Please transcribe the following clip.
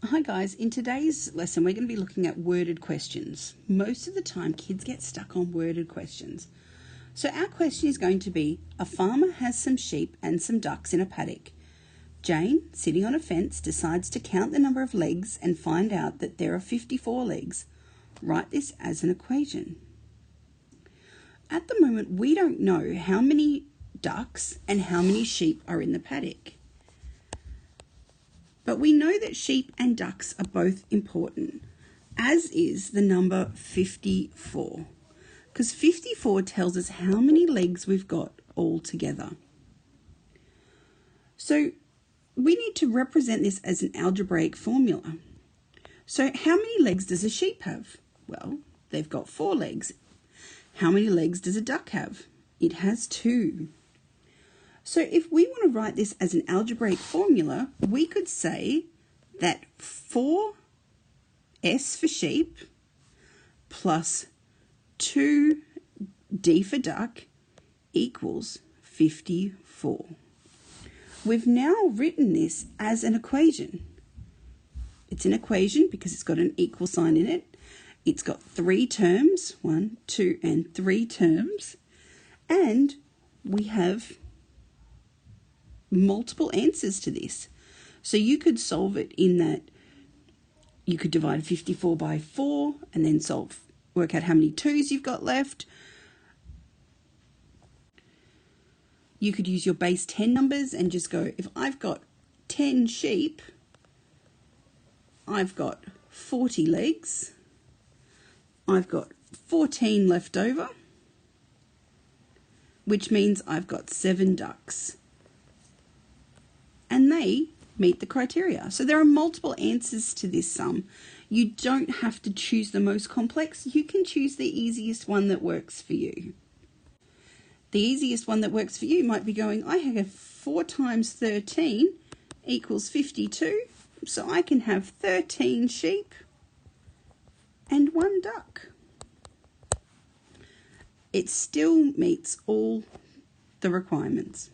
Hi guys, in today's lesson we're going to be looking at worded questions. Most of the time kids get stuck on worded questions. So our question is going to be, a farmer has some sheep and some ducks in a paddock. Jane, sitting on a fence, decides to count the number of legs and find out that there are 54 legs. Write this as an equation. At the moment we don't know how many ducks and how many sheep are in the paddock. But we know that sheep and ducks are both important, as is the number 54, because 54 tells us how many legs we've got all together. So we need to represent this as an algebraic formula. So how many legs does a sheep have? Well, they've got 4 legs. How many legs does a duck have? It has 2. So if we want to write this as an algebraic formula, we could say that 4s for sheep plus 2d for duck equals 54. We've now written this as an equation. It's an equation because it's got an equal sign in it. It's got 3 terms, 1, 2, and 3 terms, and we have multiple answers to this. So you could solve it in that you could divide 54 by 4 and then work out how many 2's you've got left. You could use your base 10 numbers and just go, if I've got 10 sheep, I've got 40 legs, I've got 14 left over, which means I've got 7 ducks. And they meet the criteria. So there are multiple answers to this sum. You don't have to choose the most complex. You can choose the easiest one that works for you. The easiest one that works for you might be going, I have 4 times 13 equals 52. So I can have 13 sheep and 1 duck. It still meets all the requirements.